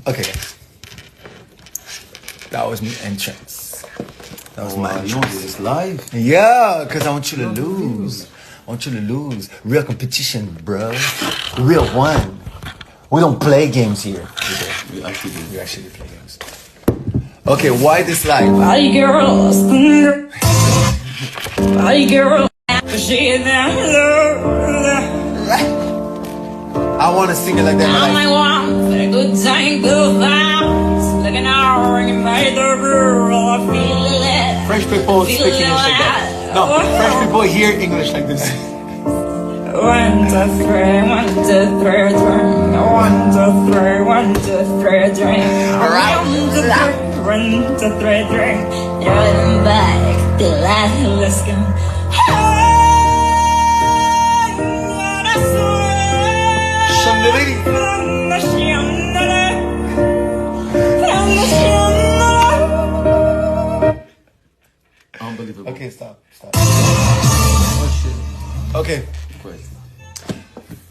Okay, guys. That was my entrance. That was my You want to do this live? Yeah, because I want you to lose. I want you to lose. Real competition, bro. Real one. We don't play games here. We actually do. We actually play games. Okay, why this live? Bye, girl. Bye, girl. I want to sing it like that. All I want a good time, good vibes. Looking out, ringing by the girl. I feel it. French people speak English like that. No, French people hear English like this. 1, 2, 3, 1, 2, 3, 1, 2, 3, 1, 2, 3, drink. Alright. 1, 2, 3, drink. Driving back to life, let's go. Unbelievable. Okay, stop. Okay.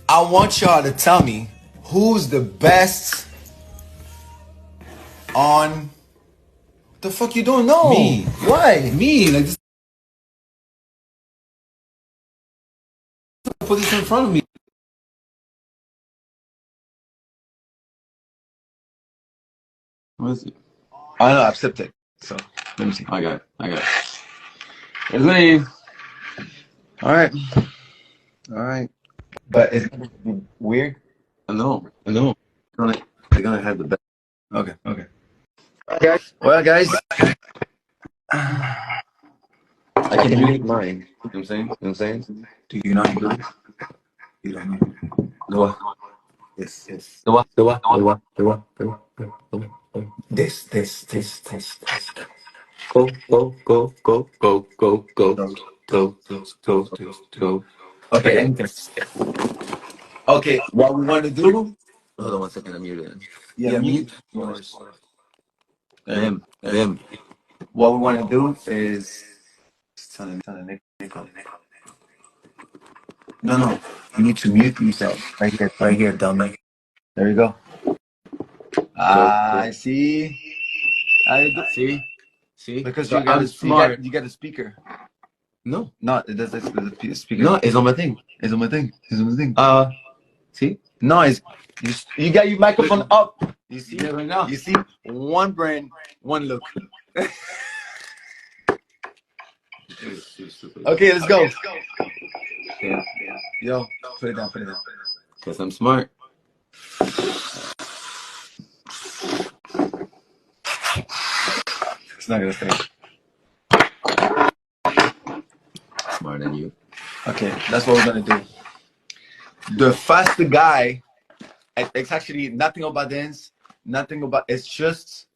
I want y'all to tell me who's the best on. The fuck you don't know? Me. Why? Me, like this. Put this in front of me. What is it? I know, accept it. So let me see. I got it. It's me. All right. But it's gonna be weird. I know. They're gonna have the best. Okay. Well, guys. I can mute mine. You know what I'm saying? Do you know English? You don't know. No. Yes. The what? This. Go. Okay. Okay. What we want to do? Hold on 1 second. I'm muted. Yeah, mute. Them. What we want to do is. No. You need to mute yourself. Right here, dummy. There you go. I see. See? Because So you got I'm smart. you got a speaker. No. It does the speaker. No, it's on my thing. It's on my thing. See? No, you got your microphone up. You see? Yeah, right now. You see? One brain, one look. Okay, let's go. Yeah. Yo, put it down. Because I'm smart. It's not gonna stay. Smarter than you. Okay, that's what we're gonna do. The faster guy, it's actually nothing about dance, nothing about. It's just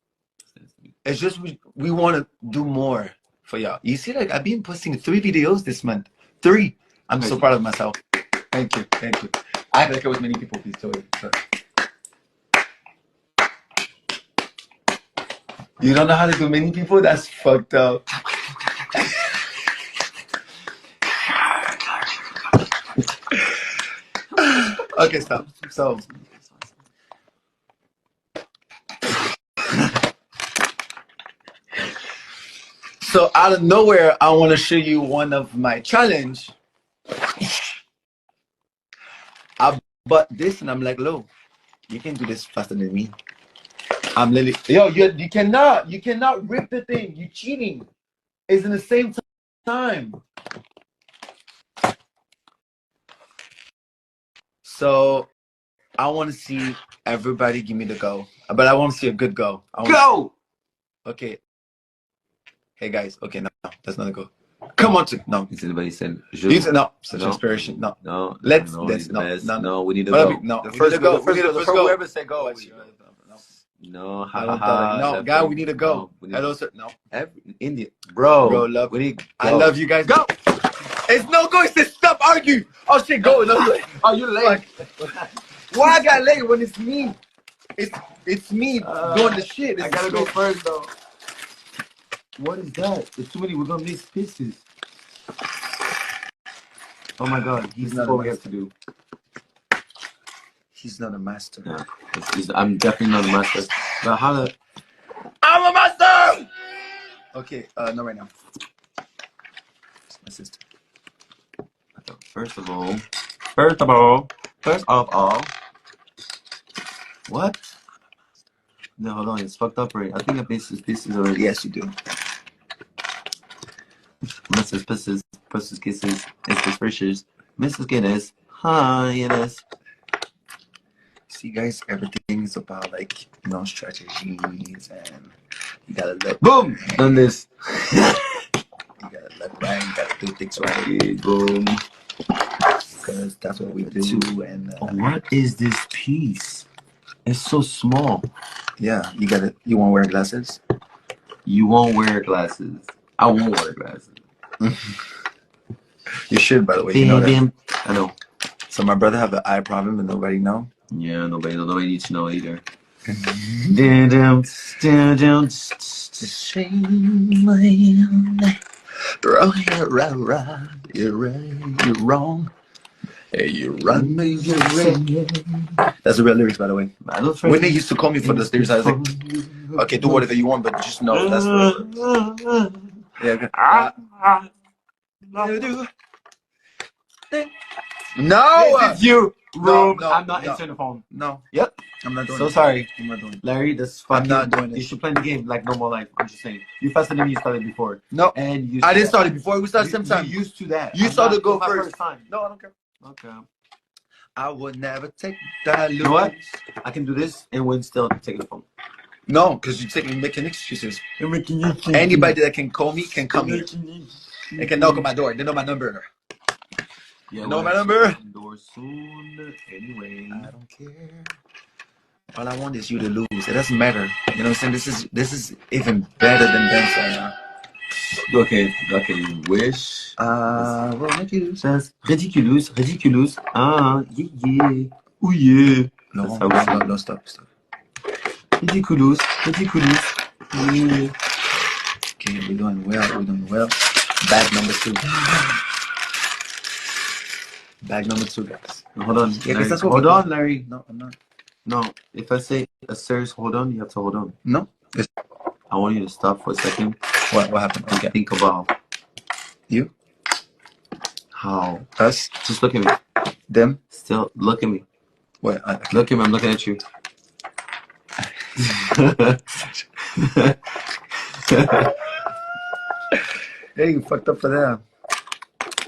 we want to do more for y'all. You see, like I've been posting 3 videos this month. 3. I'm so proud of myself. Thank you. I act like it was many people. Please, sorry. You don't know how to do many people? That's fucked up. Okay, stop. So out of nowhere, I want to show you one of my challenge. I bought this and I'm like, Lo, you can do this faster than me. I'm literally, you cannot rip the thing. You cheating. It's in the same time. So I want to see everybody give me the go, but I want to see a good go. Go! Okay. Hey guys. Okay, no, that's not a go. Come on, no. Is anybody saying? No, such inspiration. No. No. Let's. No, No. We need to go. No. The first go. Whoever said go. No. No, guy, we need to go. Hello, sir. No. India, bro. I love you guys. Go. It's no go. It says stop arguing. Oh shit, go. No, oh, you late. Why I got late when it's me? It's me doing the shit. I gotta go first though. What is that? There's too many. We're gonna miss pieces. Oh my god, he's not what we have to do. He's not a master. Yeah, I'm definitely not a master. But how the? I'm a master. Okay, not right now. It's my sister. First of all, what? No, hold on, it's fucked up right. I think I pieces already. Yes, you do. Mrs. Pusses, Kisses, Mrs. Frischers, Mrs. Guinness, Highness. See, guys, everything is about like strategies, and you gotta look. Boom! Done this. You gotta look right. You gotta do things right. Okay, boom. Because that's what we do. And What is this piece? It's so small. yeah, you want to wear glasses? You won't wear glasses. I won't wear glasses. You should, by the way. You know that. I know. So my brother have an eye problem and nobody know. Yeah, nobody needs to know either. You're right, you're wrong. Hey, you run me, you're right. That's the real lyrics, by the way. Whitney used to call me for the lyrics. I was like, okay, do whatever you want, but just know that's the lyrics. Yeah. No! This is you, Rube. No, I'm not no. answering the phone. No. Yep. I'm not doing So it. sorry. I'm not doing it. Larry, that's I'm fucking. not doing it. You should play the game like normal life. I'm just saying. You faster than me. You started before. No. And you. I didn't start it before. We started You same time. You used to that. You I'm started not- to go it's my first. time. No, I don't care. Okay. I would never take that. You know what? I can do this and win still taking the phone. No, because you're making excuses. Anybody that can call me can come here. They can knock on my door. They know my number. Yeah, You know my number? Door soon. Anyway. I don't care. All I want is you to lose. It doesn't matter. You know what I'm saying? This is even better than dance right now. Okay. Wish. Will make you lose. Says ridiculous. Yeah. Oh yeah. No, That's how we say it. no, stop. Ridiculous. Yeah. Okay, we're doing well. Bag number 2. Bag number 2, guys. Hold on. Yeah, Larry. that's what Hold we on, Larry. No, I'm not. No. If I say a serious hold on, you have to hold on. No. I want you to stop for a second. What happened? Okay. Think about You? how. Us? Just look at me. Them? Still, look at me. What? Look at me. I'm looking at you. Hey, you fucked up for that.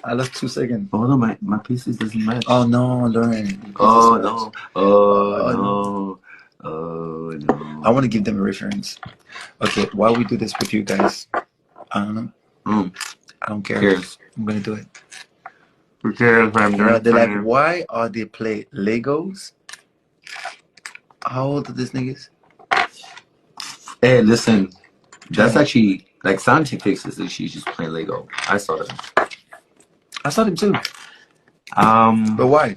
I lost 2 seconds. Hold on, my pieces doesn't match. Oh no, Lauren. Oh no. Oh no. I want to give them a reference. Okay, while we do this with you guys, I don't know. I don't care. Who cares? I'm gonna do it. Who cares? They're like, why are they play Legos? How old are these niggas? Hey, listen. That's actually like Santi fixes it. She's just playing Lego. I saw that. I saw them too. But why?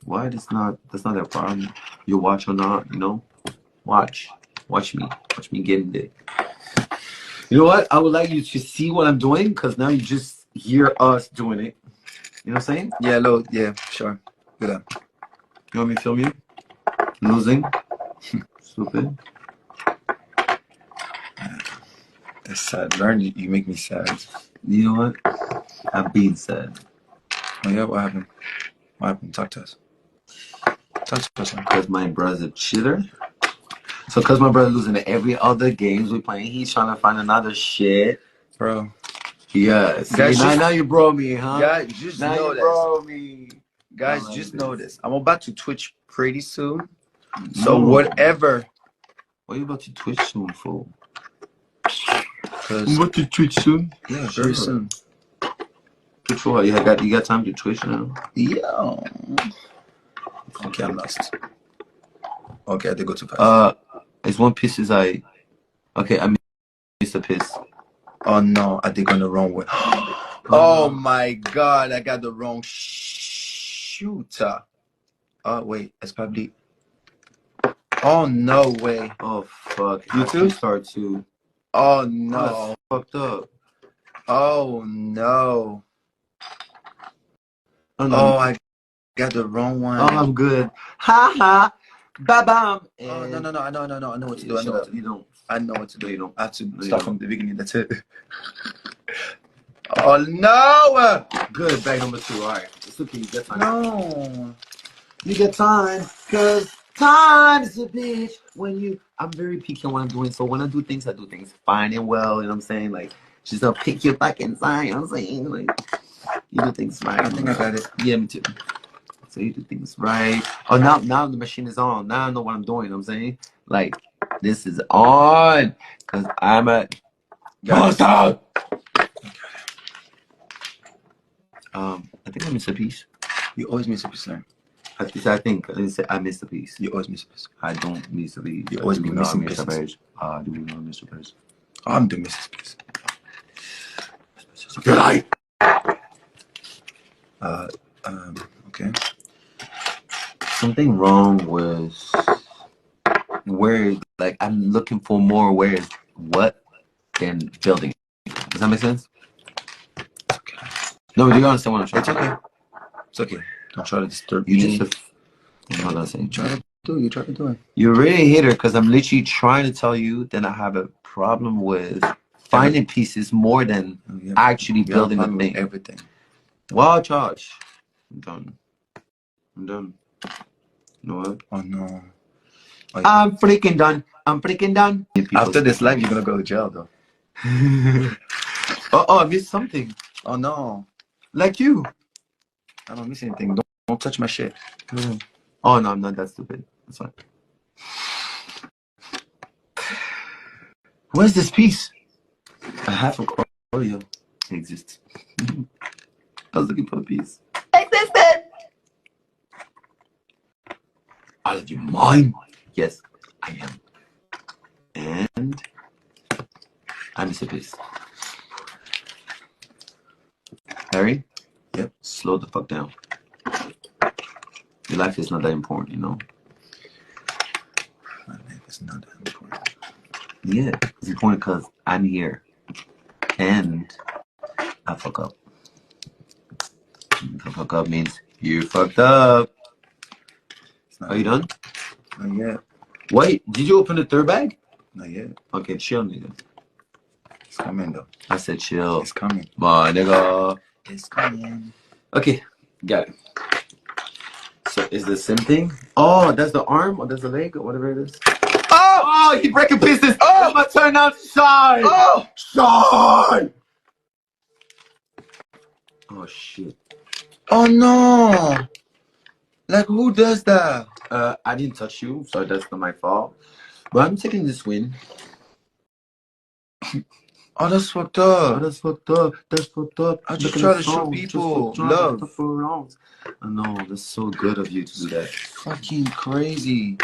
Why? That's not their problem. You watch or not, you know? Watch me getting it. You know what? I would like you to see what I'm doing because now you just hear us doing it. You know what I'm saying? Yeah, yeah, sure. Good up. You want me to film you? Losing? Stupid. That's sad. Learn, you make me sad. You know what? I'm being sad. Oh yeah, what happened? What happened? Talk to us. Talk to us. Because my brother's a cheater. So because my brother losing every other games we playing, he's trying to find another shit. Bro. Yes. Guys, now you bro me, huh? Guys, just now know you this. bro me. Guys, like just this. know this. I'm about to Twitch pretty soon. So whatever. What are you about to Twitch soon, fool? Cause, about to Twitch soon? yeah, very soon. Twitch what? You got time to Twitch now? Yeah. Okay, I'm lost. Okay, I did go too fast. It's one piece is okay, I missed a piece. Oh no, I did go the wrong way. Oh my god, I got the wrong shooter. Oh wait, it's probably. Oh no way. Oh fuck. You too? Start too. Oh no. Oh, fucked up. Oh no. Oh no. Oh, I got the wrong one. Oh, I'm good. Ha ha. Ba-bam. Oh, no. I know what to do. Shut up. You don't. I know what to do. No, you don't. I have to No, you start don't. from the beginning. That's it. Oh no! Good. Bag number 2. All right. It's okay. You get time. No. You get time. Because time is a bitch. I'm very picky on what I'm doing. So when I do things fine and well. You know what I'm saying? Like, just don't pick your fucking sign. You know what I'm saying? Like, you do things right. I think I got it. Yeah, me too. So you do things right. Oh, now the machine is on. Now I know what I'm doing. You know what I'm saying? Like, this is on. Because I'm a monster. I think I missed a piece. You always miss a piece, man. I think. I didn't say I missed a piece. You always miss a piece. I don't miss a piece. You always be missing Mr. pieces. Page. I do not miss a piece. I'm the Mrs. Piece. Good night. Okay. Something wrong with where, like, I'm looking for more where is what than building. Does that make sense? It's okay. No, do you understand what I'm trying It's to say? okay. It's okay. Don't try to disturb You me. just, I'm not saying. You try to do it. You're really a hater because I'm literally trying to tell you that I have a problem with finding pieces more than Yeah. actually You have building the fun with thing. everything. Wow, Josh. I'm done. You know what? Oh no. Oh, I'm freaking done. after this live, you're gonna go to jail, though. Oh, I missed something. Oh no. Like you. I don't miss anything. Don't touch my shit. Oh, no, I'm not that stupid. That's fine. Where's this piece? I have a Oreo. It exists. I was looking for a piece. Existed. Are you mine? Yes, I am. And I miss a piece. Harry? Yep. Slow the fuck down. Your life is not that important, you know? My life is not that important. Yeah, it's important because I'm here. And I fuck up. Fuck up means you fucked up. It's not, Are you done? Not yet. Wait, did you open the third bag? Not yet. Okay, chill, nigga. It's coming, though. I said chill. It's coming. My nigga. It's coming. Okay, got it. So is the same thing? Oh, that's the arm or that's the leg or whatever it is. Oh, he breaking pieces. Oh, it's my turn now to shine. Oh! Shine. Oh shit. Oh no! Like, who does that? I didn't touch you, so that's not my fault. But I'm taking this win. Oh, that's fucked Oh, up. that's fucked up. That's fucked up. I just Look at try the to show song. people Just love. I know, that's so good of you to do that. Fucking crazy.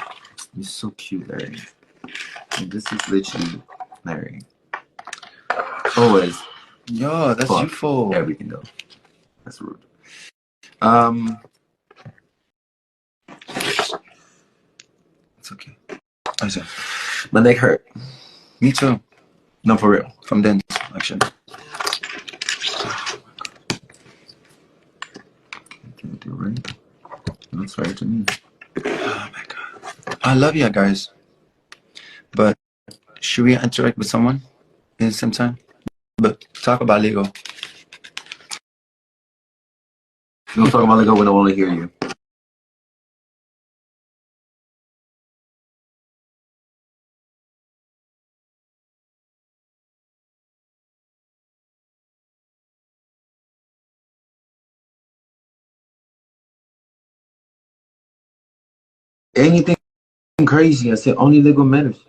You're so cute, Larry. And this is literally Larry. Always Yo, that's Fuck. you for. everything though. That's rude. It's okay. I said, My neck hurt. me too. No, for real. From then, actually. Can't do right. That's right to me. Oh my god. I love you guys. But should we interact with someone in the same time? But talk about Lego. Don't talk about Lego when I want to hear you. Anything crazy? I said only Lego matters.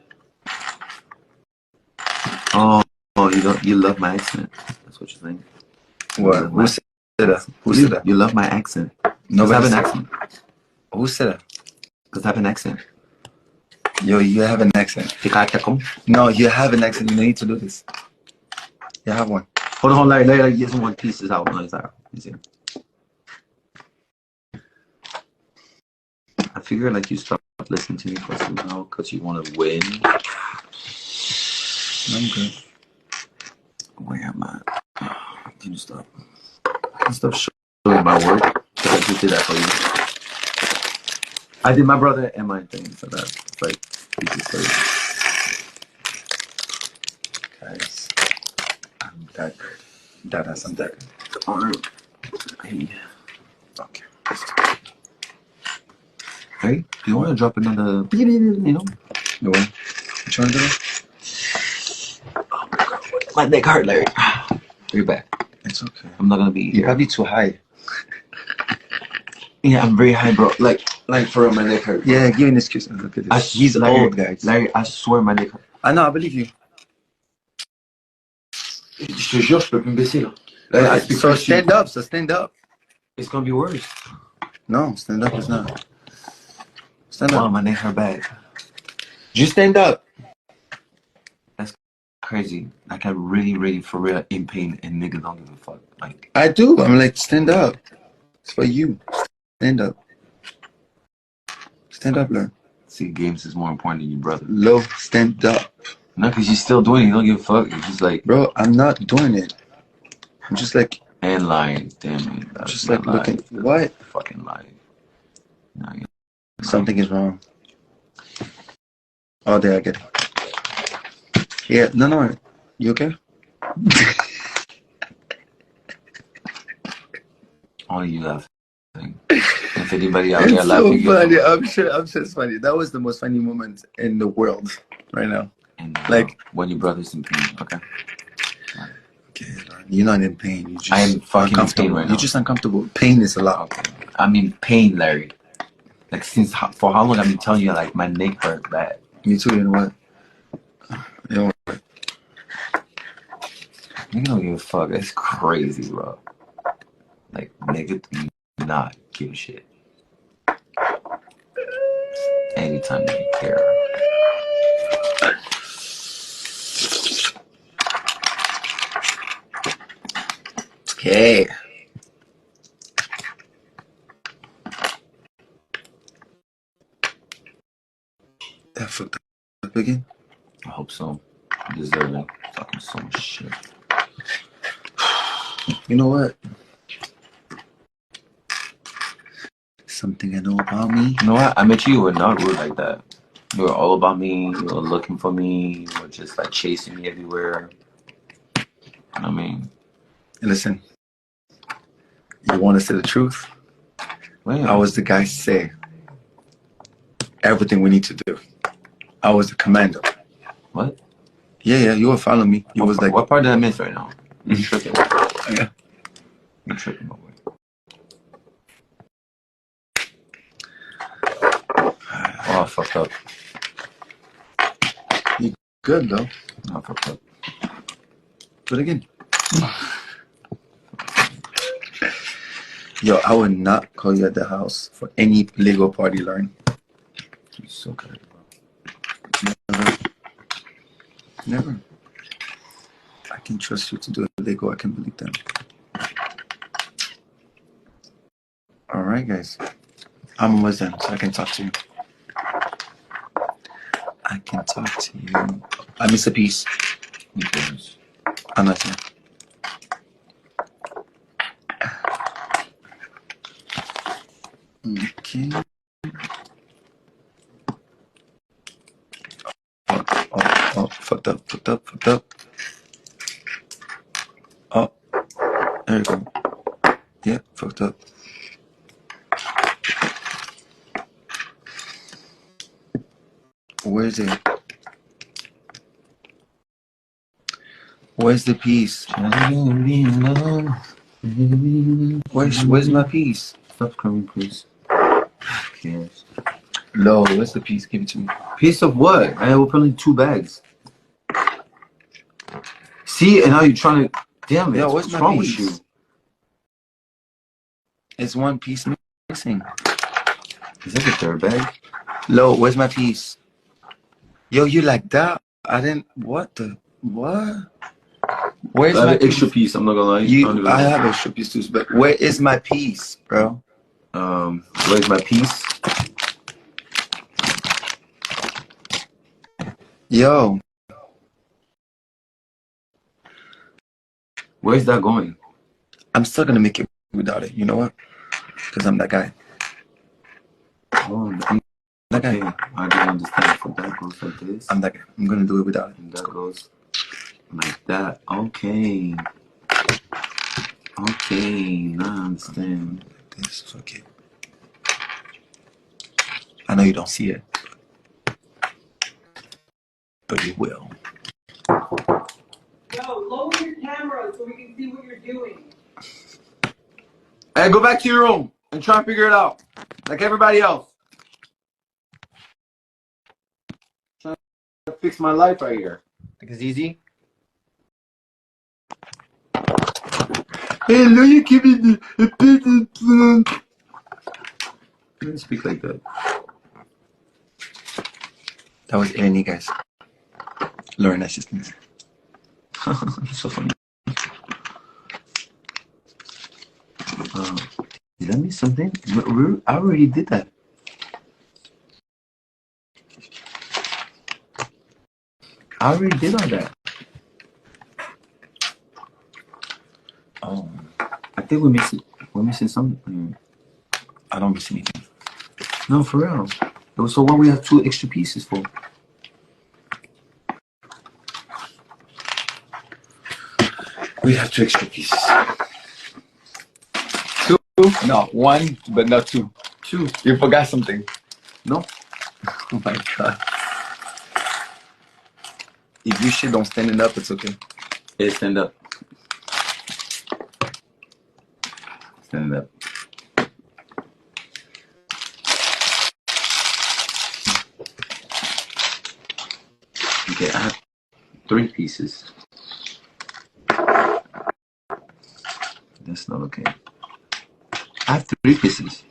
Oh, you love my accent. That's what you're saying. What? Who said that? Who said that? You love my accent. Nobody Because I said have an accent. Who said that? Because I have an accent. Yo, you have an accent. No, you have an accent. You need to do this. You have one. Hold on, Larry, get some one pieces out. No, it's out. It's here. I figure like you stopped listening to me for so long because you want to win. I'm good. Where am I? Can you stop? Can you stop showing my work? Because I do just did that for you. I did my brother and my thing, so that's like easy for you. Guys, I'm that good. That has some that. Hey, Okay. hey, do you want to drop another? You know, You want? You trying to do it? my neck hurt, Larry. You're back. It's okay. I'm not gonna be You're here. probably too high. Yeah, I'm very high, bro. Like for real, my neck hurt. Yeah, give me an excuse. Look at this. He's Larry, old, guys. Larry, I swear my neck hurt. I know, I believe you. Je te jure, je peux plus me baisser là. I speak So French. stand up, so stand up. It's gonna be worse. No, stand up is not. Stand Wow, up. my neck hurt bad. Just stand up. Crazy. Like I'm really for real in pain and niggas don't give a fuck. Like I do. I'm like, stand up. It's for you. Stand up. Stand up, learn. see, games is more important than you, brother. Low, stand up. No, because you're still doing it. You don't give a fuck. You're just like Bro, I'm not doing it. I'm just like, and lying. Damn it. That's just not like looking. lying. What? Fucking lying. No, you're Something is wrong. Oh, there, I get it. Yeah, no. You okay? only you laughing. If anybody out It's there so laughing, funny. I'm sure it's funny. That was the most funny moment in the world right now. and, Like- when your brother's in pain, okay? Okay, you're not in pain. You're just I am fucking in uncomfortable. pain right now. You're just uncomfortable. Pain is a lot. Okay. I'm in pain, Larry. Like for how long I've been telling you like my neck hurt bad. Me too. You know what? You know what? Nigga don't give a fuck. That's crazy, bro. Like nigga do not give a shit. Anytime they care. Okay. That fucked up again. I hope so. I deserve it. Fucking so much shit. You know what? Something I know about me. You know what? I met you. You were not rude like that. You were all about me. You were looking for me. You were just like chasing me everywhere. I mean, Listen, you want to say the truth? man, I was the guy say everything we need to do. I was the commander. what? Yeah, you were following me. You was like, what part did I miss right now? You tripping? yeah. You tripping, my boy? Oh, I fucked up. Good though. No, I fucked up. Do it again. Yo, I would not call you at the house for any Lego party, Lauren. You're so good, bro. Never. I can trust you to do a Lego. I can believe them. All right, guys. I'm almost done, so I can talk to you. I can talk to you. I miss a piece. Who cares? I'm not here. Okay. Oh, fucked up. Oh, there you go. Yeah, fucked up. Where's it? Where's the piece? Where's my piece? Stop crying, please. Yes. Lo, where's the piece? Give it to me. Piece of what? I have only 2 bags. See, and now you're trying to. Damn it! Yo, what's where's my wrong piece? with you? It's one piece missing. Is that the 3rd bag? Lo, where's my piece? Yo, you like that? I didn't. What? Where's I have my an extra piece? piece. I'm not gonna lie. I have extra piece too, but where is my piece, bro? Where's my piece? Yo, Where's that going? I'm still gonna make it without it. You know what? Because I'm that guy. Oh, That guy. okay. I don't understand. So that goes like this. I'm that guy. I'm gonna do it without it. And that goes like that. Okay. Okay. Now I understand. This is okay. I know you don't see it, but you will. Yo, lower your camera so we can see what you're doing. Hey, go back to your room and try and figure it out. Like everybody else. Trying to fix my life right here. Think it's easy? Hello, you give me the. Don't speak like that. That was Ernie, guys. Learn assistance. So funny. Did I miss something? I already did that. I already did all that. Oh, I think we're missing something. I don't miss anything. No, for real. So why we have 2 extra pieces for? We have 2 extra pieces. 2? No, 1, but not 2. 2. You forgot something. No. Oh my god. If you shit don't stand it up, it's okay. Hey, stand up. Stand up. Okay, I have 3 pieces. That's not okay. I have 3 pieces.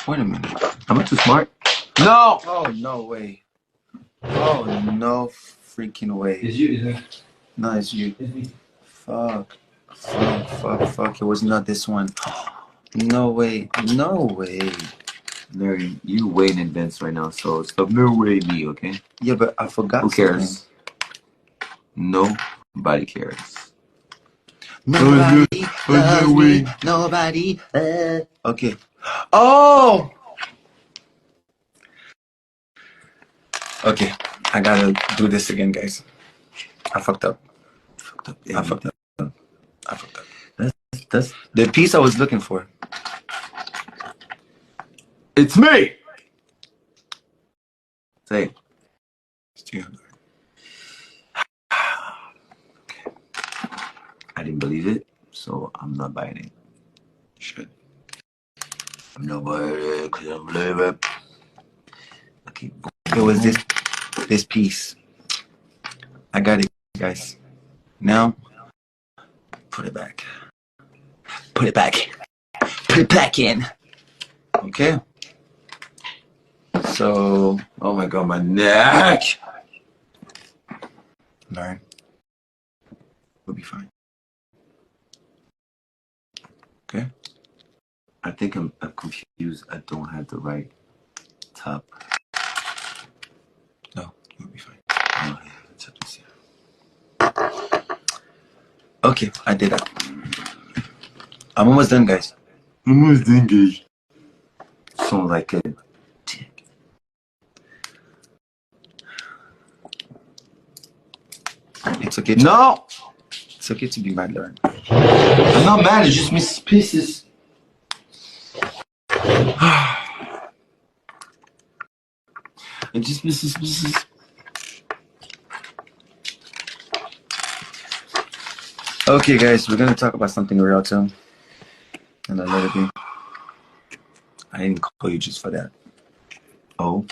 Wait a minute. Am I too smart? No! Oh, no way. Oh, no freaking way. It's you, isn't it? No, it's you. It's me. Fuck. It was not this one. No way. No way. Larry, you way in advance right now, so stop mirroring me, okay? Yeah, but I forgot Who something. cares? Nobody cares. Nobody loves me. Nobody. Okay. Oh! Okay. I gotta do this again, guys. I fucked up. I fucked up. That's The piece I was looking for. it's me. Say, It's you. I didn't believe it, so I'm not buying it. Should. I'm not buying it because I don't believe it. Okay. It was this piece. I got it, guys. Now, put it back. Put it back. Put it back in. Okay. So, Oh my god, my neck. learn. We'll be fine. Okay. I think I'm confused. I don't have the right top. No, we'll be fine. Oh, yeah, let's have this here. Okay, I did that. I'm almost done, guys. Almost engaged. Sound like a dick. It's okay. No, It's okay to be mad, Lauren. I'm not mad. It's just miss pieces. It just misses pieces. Okay, guys, we're gonna talk about something real too. And I let it be. I didn't call you just for that. Oh,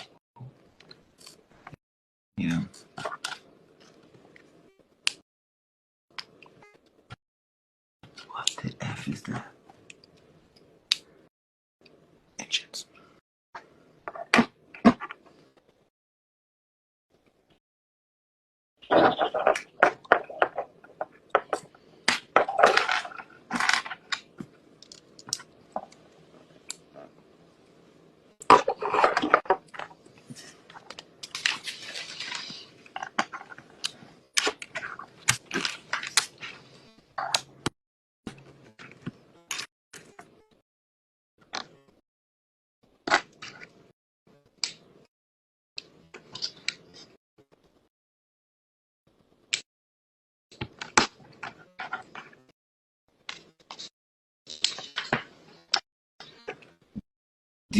You know. what the F is that? Engines.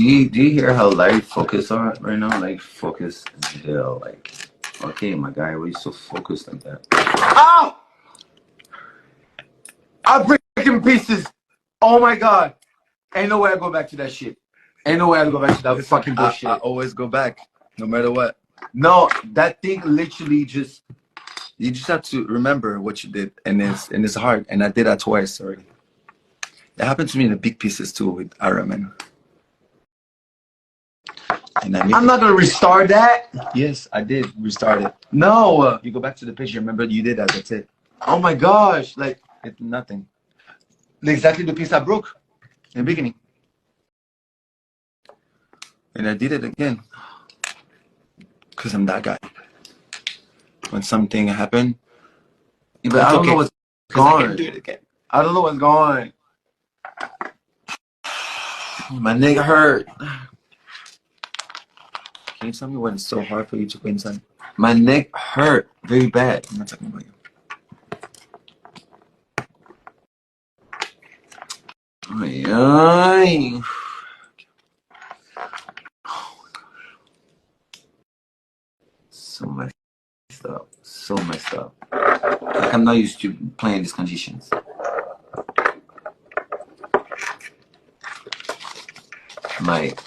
you hear how Larry focused are right now? Like focus as hell. Like, okay, my guy, why are you so focused like that? Ow! I'm breaking pieces. Oh my god. Ain't no way I go back to that shit. Ain't no way I go back to that fucking bullshit. I always go back, no matter what. No, that thing literally just. You just have to remember what you did, and it's hard. And I did that twice already. It happened to me in the big pieces too with Ironman. And I'm not gonna restart that. Yes, I did restart it. No. You go back to the picture. Remember, you did that. That's it. Oh my gosh. Like It's nothing. exactly the piece I broke in the beginning. And I did it again. Because I'm that guy. When something happened, Yeah, but I don't okay. know what's 'cause I going can on. do it again. I don't know what's going on. My neck hurt. Can you tell me when it's so hard for you to go inside? My neck hurt very bad. I'm not talking about you. Ay, ay. So messed up. So messed up. Like I'm not used to playing these conditions. Like,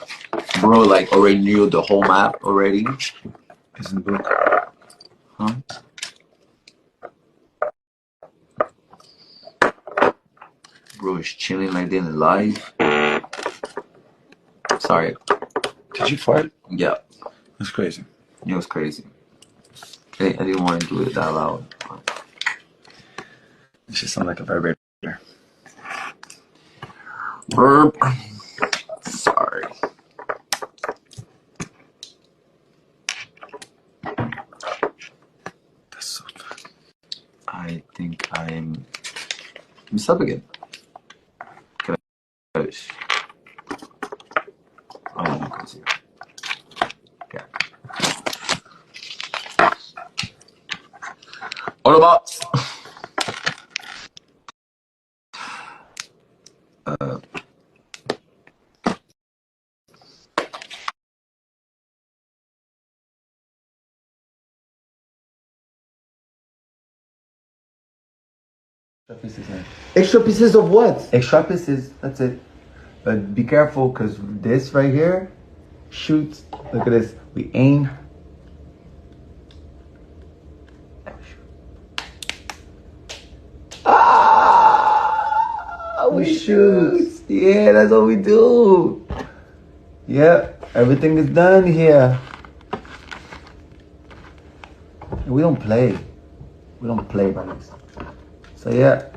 bro, like already knew the whole map already. It's in the book. Huh? Bro is chilling like that in live. Sorry. Did you fart? Yeah, That's crazy. it was crazy. I didn't want to do it that loud. It just sounds like a vibrator. Burp. Sorry. That's so fun. I think I'm up again. Coach. Oh, no, crazy. Yeah. Autobots. Extra pieces of what? Extra pieces. That's it. But be careful, because this right here, shoot. Look at this. We aim. Ah, we shoot. Yeah, that's what we do. Yeah, everything is done here. We don't play. We don't play, buddies. So yeah.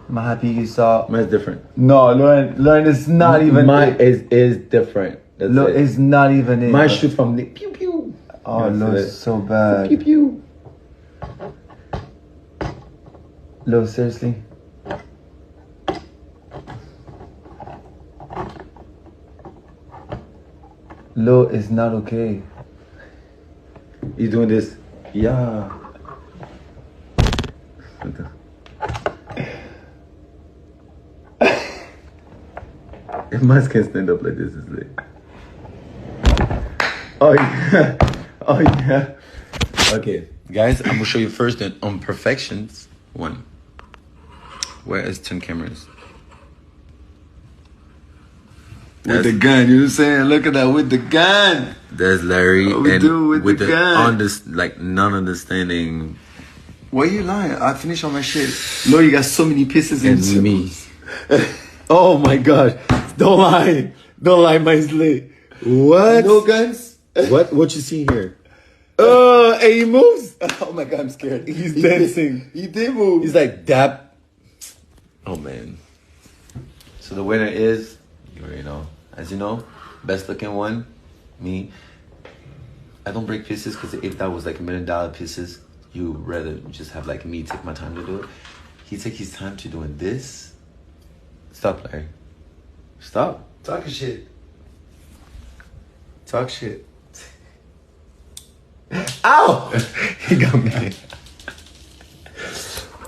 I'm happy you saw. Mine's different. No, Lauren is not even Mine it. is different. That's Look, it. it's not even it. Mine shoot from the pew pew. Oh, That's no, it. it's so bad. Pew pew. Lo, seriously? Lo is not okay. You doing this? Yeah. If mine can stand up like this, it's lit. Oh yeah. Oh yeah. Okay, guys, I'm gonna show you first the imperfections one. Where is 10 cameras? With the gun, you know what I'm saying? Look at that, with the gun. There's Larry What we and do with the gun. like non-understanding Why you lying? I finished all my shit. Lo, you got so many pieces in and me. Oh my god. Don't lie. Don't lie, mine's lit. What? No guns? What you see here? Hey, he moves. Oh my god, I'm scared. He's dancing. He did move. He's like dap. Oh man. So the winner is, you already know. As you know, best looking one, me. I don't break pieces because if that was like $1 million pieces, you rather just have like me take my time to do it. He take his time to doing this. Stop, Larry. Stop. Talking shit. Talk shit. Ow! He got me.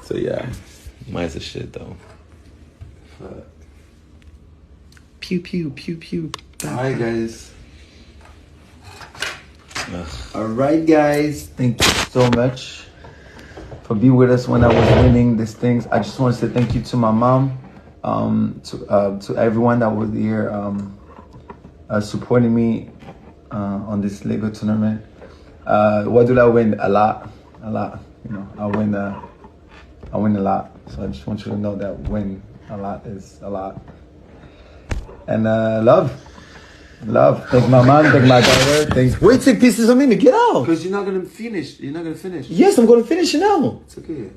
So yeah, mine's a shit though. Fuck. Pew pew pew pew. All right, guys. All right, guys. Thank you so much for being with us when I was winning these things. I just want to say thank you to my mom, to everyone that was here supporting me on this Lego tournament. What did I win? A lot. You know, I win a lot. So I just want you to know that win a lot is a lot. And love. Thank my mom, thank my daughter, thanks. Wait, take pieces of me to get out. Because you're not gonna finish. You're not gonna finish. Yes, I'm going to finish it now. It's okay. You're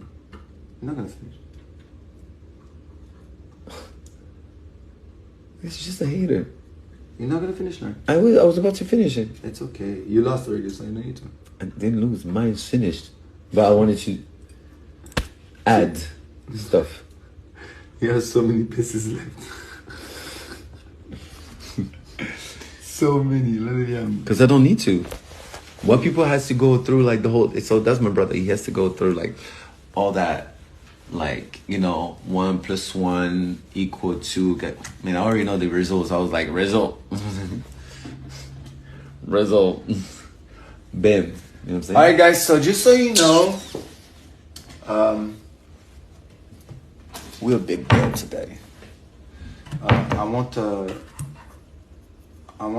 not gonna finish. It's just a hater. You're not gonna finish now. I was about to finish it. It's okay. You lost already, so you know you to. I didn't lose. Mine's finished. But I wanted to add stuff. He has so many pieces left. So many. Because I don't need to. What people has to go through like the whole, so that's my brother. He has to go through like all that, like, you know, 1 + 1 = 2. I mean, I already know the results. I was like, result. Result. Bam. You know what I'm saying? All right, guys. So just so you know, We're a big deal today. I want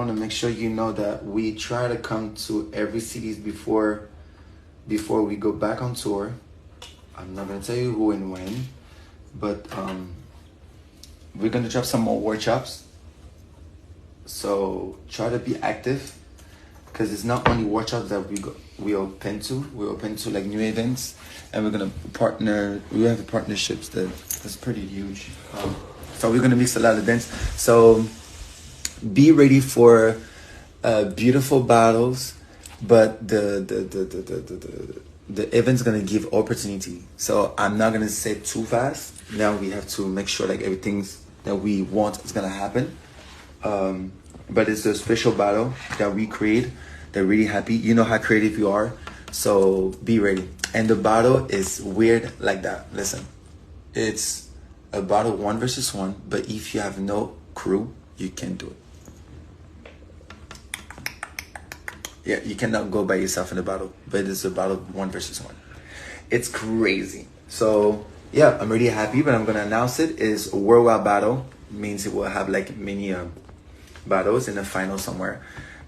to make sure you know that we try to come to every cities before we go back on tour. I'm not gonna tell you who and when, but we're gonna drop some more workshops. So try to be active, because it's not only workshops that we open to. We're open to like new events, and we're gonna partner. We have partnerships that's pretty huge. So we're gonna mix a lot of dance. So be ready for beautiful battles, but the event's gonna give opportunity. So I'm not gonna say too fast. Now we have to make sure like everything's that we want is gonna happen. But it's a special battle that we create. They're really happy. You know how creative you are, so be ready. And the battle is weird like that. Listen, it's a battle 1 versus 1, but if you have no crew, you can do it. Yeah, you cannot go by yourself in a battle, but it's a battle 1 versus 1. It's crazy. So yeah, I'm really happy, but I'm gonna announce it. Is a worldwide battle, means it will have like many battles in the final somewhere,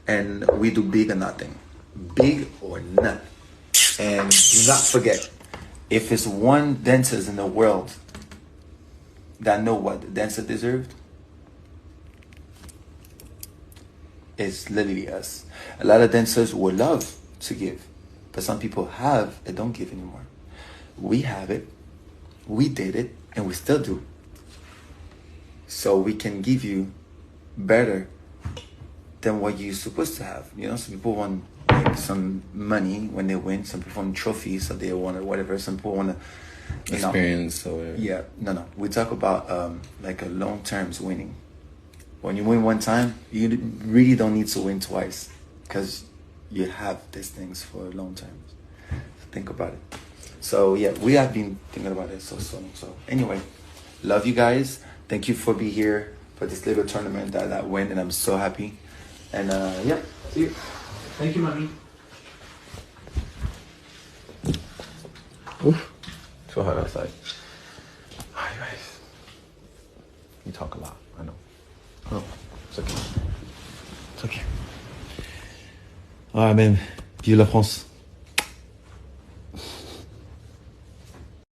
and we do big or nothing, big or none. And do not forget, if it's one dancers in the world that know what the dancer deserved, it's literally us. A lot of dancers would love to give, but some people have and don't give anymore. We have it, we did it, and we still do. So we can give you better than what you're supposed to have. You know, some people want like some money when they win. Some people want trophies, so they want whatever. Some people want to Experience or whatever. Yeah, no. We talk about like a long terms winning. When you win one time, you really don't need to win twice, because you have these things for long terms. Think about it. So yeah, we have been thinking about it. So anyway, love you guys. Thank you for being here for this little tournament that went, and I'm so happy. And yeah, see you. Thank you, mommy. Oof. So hot outside. Hi guys. You talk a lot, I know. Oh, it's okay. It's okay. Alright, man. Vive la France.